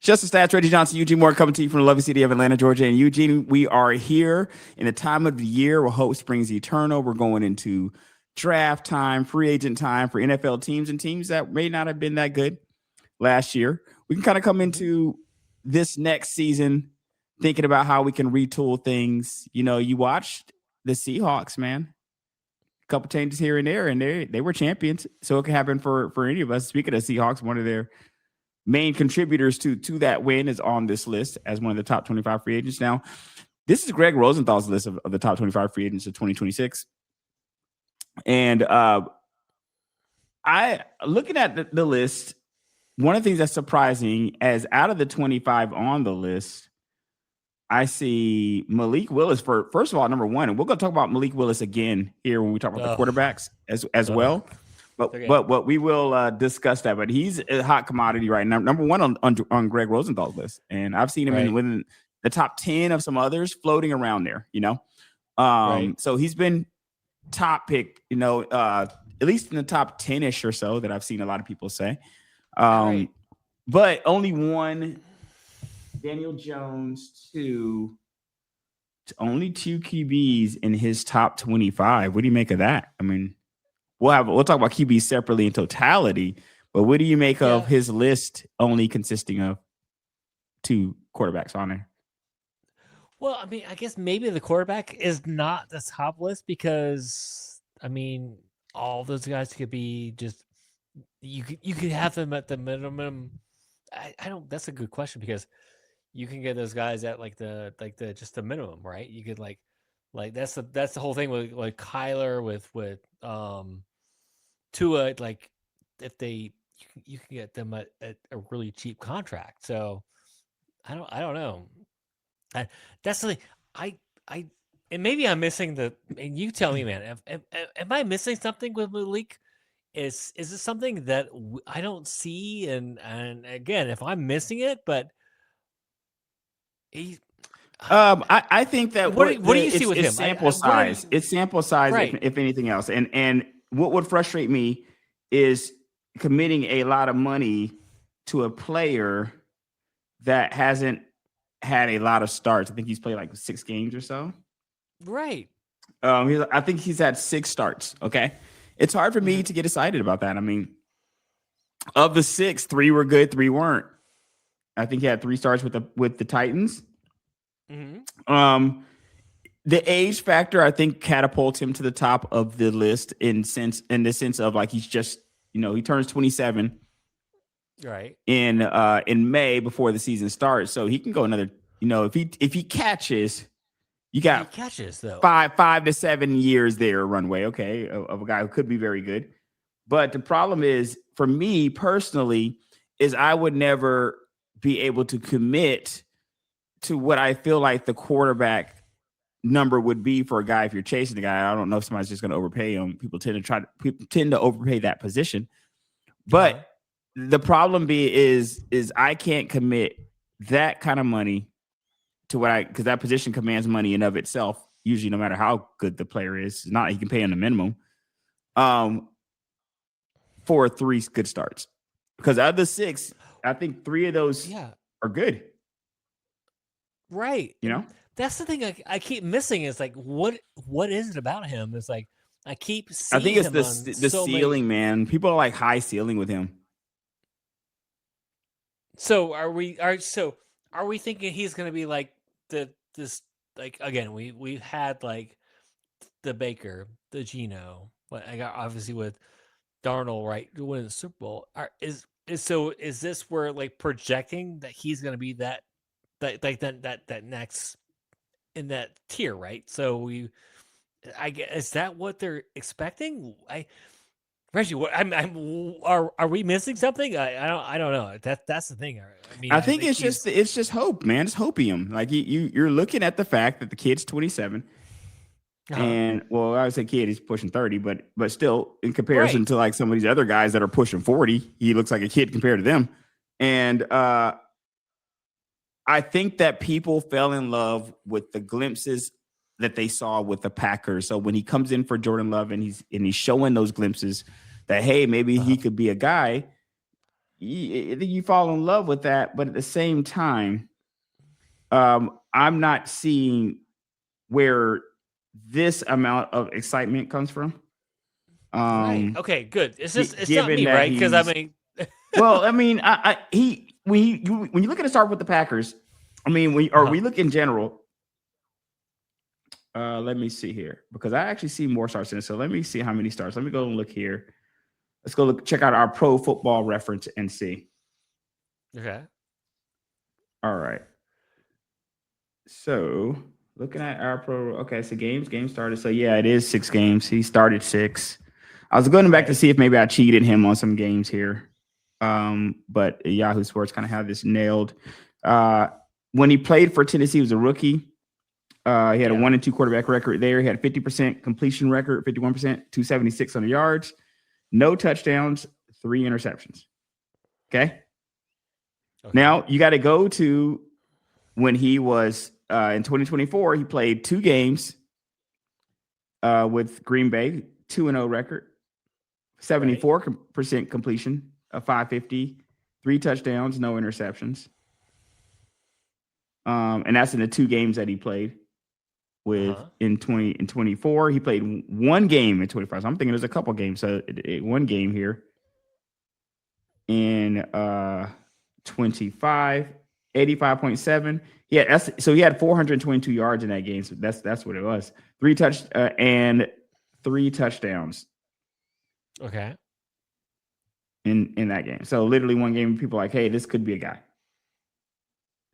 Just the stats, Reggie Johnson, Eugene Moore coming to you from the lovely city of Atlanta, Georgia. And Eugene, we are here in the time of the year where hope springs eternal. We're going into draft time, free agent time for NFL teams and teams that may not have been that good last year. We can kind of come into this next season thinking about how we can retool things. You know, you watched the Seahawks, man. A couple changes here and there, and they were champions. So it can happen for any of us. Speaking of Seahawks, one of their main contributors to that win is on this list as one of the top 25 free agents. Now, this is Greg Rosenthal's list of the top 25 free agents of 2026. And I looking at the list, one of the things that's surprising as out of the 25 on the list, I see Malik Willis for first of all, number one, and we're going to talk about Malik Willis again here when we talk about the quarterbacks as well. But we will discuss that. But he's a hot commodity right now. Number one on Greg Rosenthal's list, and I've seen him within the top 10 of some others floating around there. You know, so he's been top pick. You know, at least in the top 10ish or so that I've seen a lot of people say. But only one. Daniel Jones only two QBs in his top 25. What do you make of that? I mean, we'll talk about QBs separately in totality, but what do you make of his list only consisting of two quarterbacks on there? Well, I mean, I guess maybe the quarterback is not the top list because I mean, all those guys could be just you could have them at the minimum. I don't. That's a good question because you can get those guys at like the just the minimum, right? You could like that's the whole thing with like Kyler with Tua, like if you can get them at a really cheap contract. So I don't know. That's the thing. I and maybe I'm missing and you tell me, man. Am I missing something with Malik? Is it something that I don't see? And again, if I'm missing it, but I think that what do you see with him? Sample size. It's sample size, right. if anything else. And what would frustrate me is committing a lot of money to a player that hasn't had a lot of starts. I think he's played like 6 games or so. Right. I think he's had 6 starts. Okay. It's hard for me to get excited about that. I mean, of the 6, 3 were good, 3 weren't. I think he had 3 starts with the Titans. Mm-hmm. The age factor, I think, catapults him to the top of the list in the sense of like he's just, you know, he turns 27 right in May before the season starts, so he can go another. You know, if he catches, you got catches though 5 to 7 years there runway, okay, of a guy who could be very good. But the problem is for me personally is I would never be able to commit to what I feel like the quarterback number would be for a guy if you're chasing the guy. I don't know if somebody's just going to overpay him. People tend to overpay that position. But the problem is I can't commit that kind of money to because that position commands money in of itself, usually no matter how good the player is. It's not, he can pay on the minimum for 3 good starts. Because out of the 6, I think 3 of those are good. Right. You know? That's the thing I keep missing is like what is it about him? It's like I keep seeing I think it's the ceiling, man. People are like high ceiling with him. So are we thinking he's going to be like this like again we've had like the Baker, the Geno, but I got obviously with Darnold, right, winning the Super Bowl. Is this where like projecting that he's going to be that next in that tier, right? So I guess, is that what they're expecting? Reggie, are we missing something? I don't know. That's the thing. I mean, I think it's just hope, man. It's hopium. Like you're looking at the fact that the kid's 27, and well, I would say kid, he's pushing 30, but still, in comparison to like some of these other guys that are pushing 40, he looks like a kid compared to them. And I think that people fell in love with the glimpses that they saw with the Packers. So when he comes in for Jordan Love and he's showing those glimpses that, hey, maybe he could be a guy, you fall in love with that, but at the same time, I'm not seeing where this amount of excitement comes from. Right. Okay. Good. It's just it's not given me, that right? Because I he's mean, well, I mean, when you look at the start with the Packers, I mean, we look in general. Let me see here because I actually see more starts in it. So let me see how many starts. Let me go and look here. Let's go check out our Pro Football Reference and see. okay. All right. So looking at our pro, okay, so game started. So yeah, it is 6 games. He started 6. I was going back to see if maybe I cheated him on some games here. But Yahoo Sports kind of had this nailed. When he played for Tennessee, he was a rookie. He had a 1-2 quarterback record there. He had a 50% completion record, 51%, 276 on the yards, no touchdowns, 3 interceptions. Okay. Now you got to go to when he was in 2024. He played 2 games with Green Bay, 2-0 record, 74% completion, a 550, 3 touchdowns, no interceptions. And that's in the 2 games that he played with in 24. He played 1 game in 25. So I'm thinking there's a couple games. So 1 game here in 25, 85.7. Yeah, so he had 422 yards in that game. So that's what it was. 3 touchdowns. Okay. In that game. So literally 1 game, people are like, hey, this could be a guy.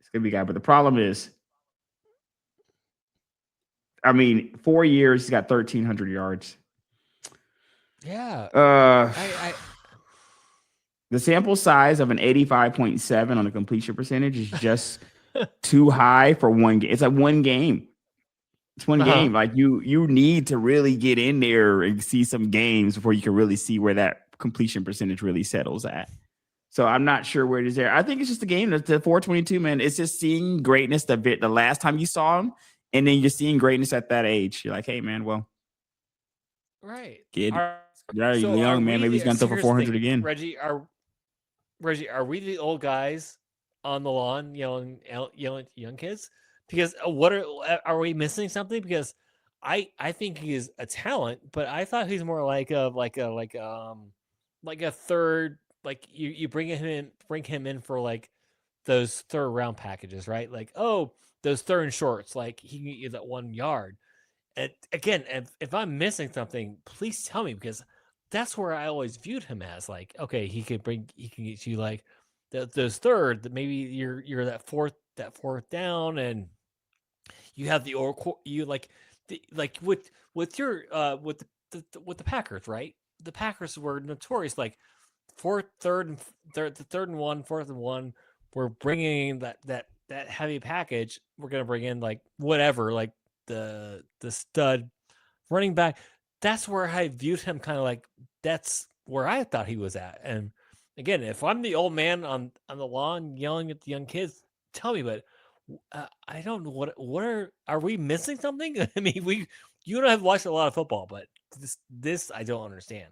This could be a guy. But the problem is, I mean, 4 years, he's got 1,300 yards. Yeah. The sample size of an 85.7 on the completion percentage is just too high for 1 game. It's like 1 game. It's 1 game. Like you need to really get in there and see some games before you can really see where that completion percentage really settles at. So I'm not sure where it is there. I think it's just a game. The 422, man. It's just seeing greatness the last time you saw him, and then you're seeing greatness at that age. You're like, hey, man, well, kid, you're young, man. Maybe he's gonna throw for 400 again. Reggie, are we the old guys on the lawn yelling at young kids? Because are we missing something? Because I think he is a talent, but I thought he's more like a third. Like you bring him in for like those 3rd round packages, right? Like, oh, those 3rd and shorts, like he can get you that 1 yard. And again, if I'm missing something, please tell me, because that's where I always viewed him as. Like, okay, he can get you like those 3rd, that maybe you're that fourth down, and you have the with the Packers, right? The Packers were notorious, like 4th and 1, 4th and 1. We're bringing that heavy package. We're gonna bring in like whatever, like the stud running back. That's where I viewed him, kind of like that's where I thought he was at. And again, if I'm the old man on the lawn yelling at the young kids, tell me. But I don't know are we missing something? I mean, you and I have watched a lot of football, but this I don't understand.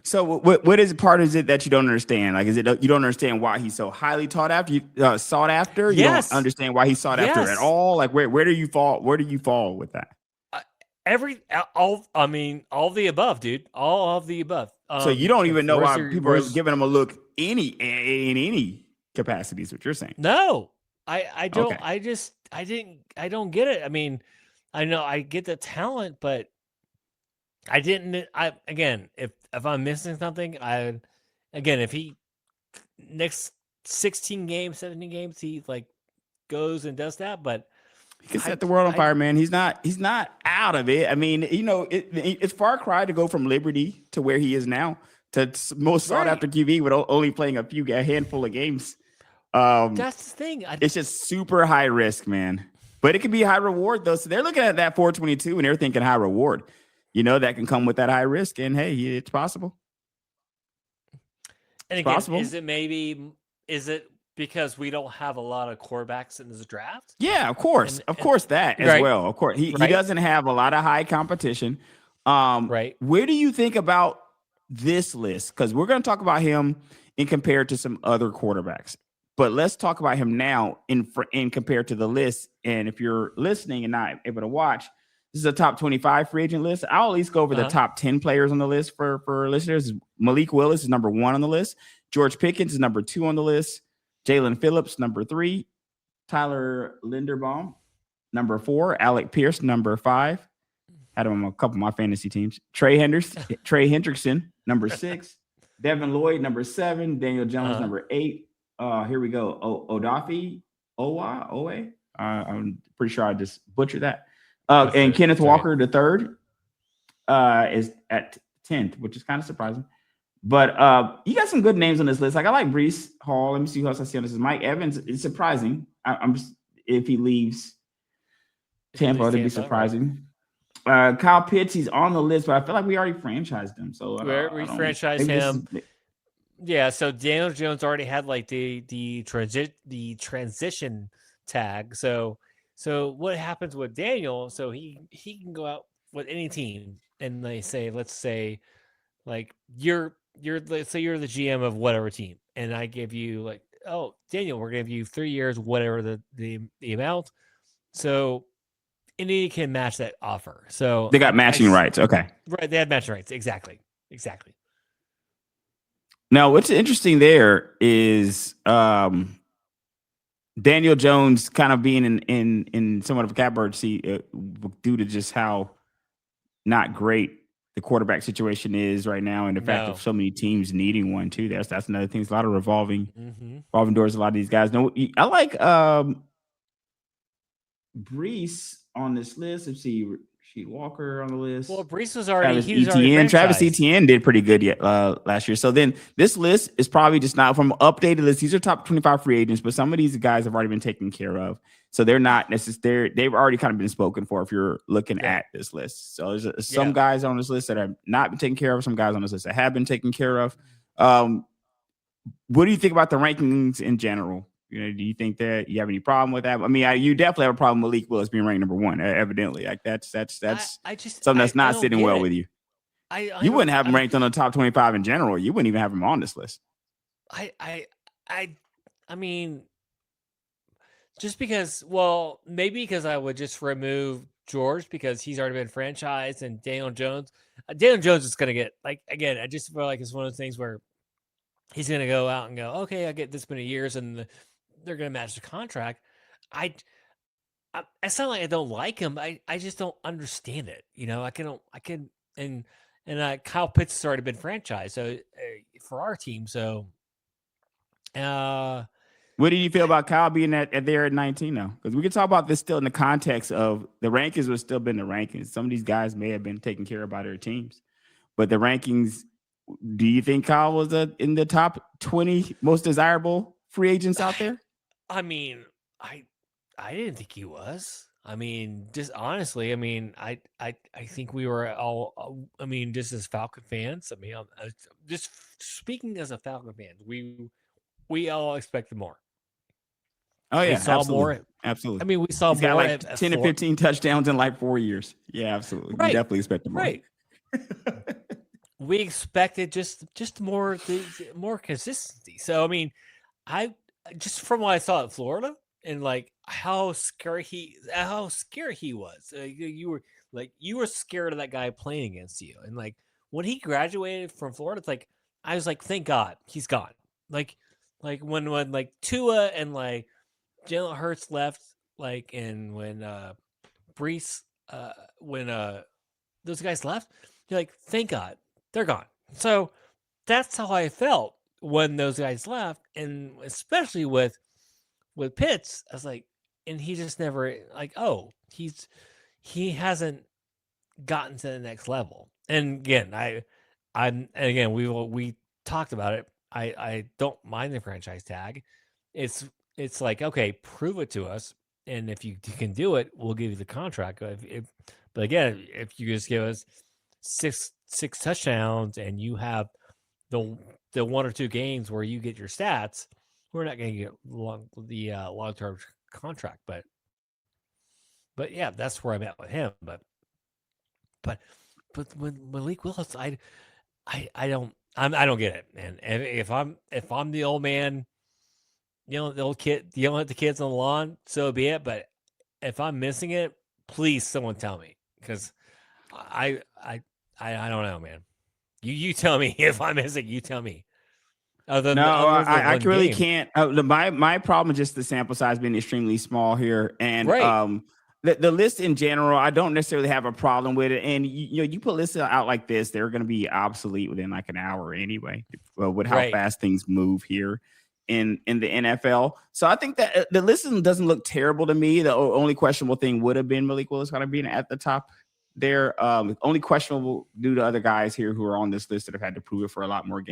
So what is part is it that you don't understand? Like, is it you don't understand why he's so highly sought after? You don't understand why he's sought after at all. Like, where do you fall? Where do you fall with that? All the above, dude. All of the above. So you don't even know why people are giving him a look in any capacity, is what you're saying? No, I don't. Okay. I don't get it. I mean, I know I get the talent, but I didn't. If I'm missing something, if he next 16 games, 17 games, he like goes and does that, but he can set the world on fire, man. He's not out of it. I mean, it's far cry to go from Liberty to where he is now to most sought after QB with only playing a handful of games. That's the thing. It's just super high risk, man. But it can be high reward though. So they're looking at that 422 and they're thinking high reward. That can come with that high risk, and hey, it's possible. And again, possible. Is it because we don't have a lot of quarterbacks in this draft? Yeah, of course. Of course that as well. Of course. He doesn't have a lot of high competition. Right. Where do you think about this list, because we're going to talk about him in compared to some other quarterbacks. But let's talk about him now in compared to the list. And if you're listening and not able to watch, this is a top 25 free agent list. I'll at least go over the top 10 players on the list for listeners. Malik Willis is number 1 on the list. George Pickens is number 2 on the list. Jalen Phillips, number 3. Tyler Linderbaum, number 4. Alec Pierce, number 5. Had him on a couple of my fantasy teams. Trey Hendrickson, number 6. Devin Lloyd, number 7. Daniel Jones, number 8. Here we go. Odafe Owe. I'm pretty sure I just butchered that. And Kenneth Walker, the third, is at 10th, which is kind of surprising. But you got some good names on this list. Like I like Breece Hall. Let me see who else I see on this. Mike Evans. It's surprising. I'm just, if he leaves Tampa, it'd be surprising. Kyle Pitts, he's on the list, but I feel like we already franchised him. So we franchised him. Yeah, so Daniel Jones already had like the transition tag. So what happens with Daniel? So he can go out with any team, and they say, let's say, like let's say you're the GM of whatever team, and I give you like, oh, Daniel, we're gonna give you 3 years, whatever the amount. So Indy can match that offer. So they got matching rights. Okay, right? They had matching rights. Exactly. Now, what's interesting there is Daniel Jones kind of being in somewhat of a catbird seat due to just how not great the quarterback situation is right now, and the fact of so many teams needing one too. That's another thing. It's a lot of revolving doors. A lot of these guys. No, I like Breece on this list. Let's see. Rasheed Walker on the list. Well, Breece was already Travis Etienne did pretty good last year. So then this list is probably just not from updated list. These are top 25 free agents, but some of these guys have already been taken care of. So they're not necessarily, they've already kind of been spoken for if you're looking at this list. So there's some guys on this list that have not been taken care of, some guys on this list that have been taken care of. What do you think about the rankings in general? Do you think that you have any problem with that? I mean, you definitely have a problem with Malik Willis being ranked number 1, evidently. Like that's something that's not sitting well with you. You wouldn't have him ranked on the top 25 in general. You wouldn't even have him on this list. I mean, just because, maybe because I would just remove George because he's already been franchised, and Daniel Jones is going to get, like, again, I just feel like it's one of those things where he's going to go out and go, okay, I get this many years, and they're going to match the contract. It's not like I don't like him. I just don't understand it. Kyle Pitts has already been franchised, so for our team. So, what do you feel about Kyle being at there at 19 now? Because we can talk about this still in the context of the rankings would still been the rankings. Some of these guys may have been taken care of by their teams, but the rankings. Do you think Kyle was in the top 20 most desirable free agents out there? I mean, I didn't think he was. I mean, just honestly, I mean, I think we were all. I mean, just as Falcon fans. I mean, just speaking as a Falcon fan, we all expected more. Oh yeah, we saw more. Absolutely. I mean, we saw He's more. Got like 10 or 15 touchdowns in like 4 years. Yeah, absolutely. Right. We definitely expected more. Right. We expected just more consistency. So I mean, I just from what I saw at Florida and like how scary he was. You were scared of that guy playing against you. And like when he graduated from Florida, it's like I was like, thank God he's gone. Like when like Tua and like Jalen Hurts left, like and when Breece when those guys left, you're like, thank God. They're gone. So that's how I felt when those guys left. And especially with Pitts, I was like, and he just never like, he hasn't gotten to the next level. And again, we talked about it. I don't mind the franchise tag. It's like, okay, prove it to us. And if you can do it, we'll give you the contract. But again, if you just give us six touchdowns and you have the 1 or 2 games where you get your stats, we're not going to get long-term contract. But yeah, that's where I'm at with him. But when Malik Willis, I don't get it, man. If I'm the old man, the old kid yelling at the kids on the lawn, so be it. But if I'm missing it, please someone tell me, because I don't know, man. You tell me if I'm missing. You tell me. Other No, than the I one really game. can't. My problem is just the sample size being extremely small here, and Right. the list in general, I don't necessarily have a problem with it. And you put lists out like this, they're going to be obsolete within like an hour anyway, with how Right. fast things move here in the NFL. So I think that the list doesn't look terrible to me. The only questionable thing would have been Malik Willis kind of being at the top there. Only questionable due to other guys here who are on this list that have had to prove it for a lot more games.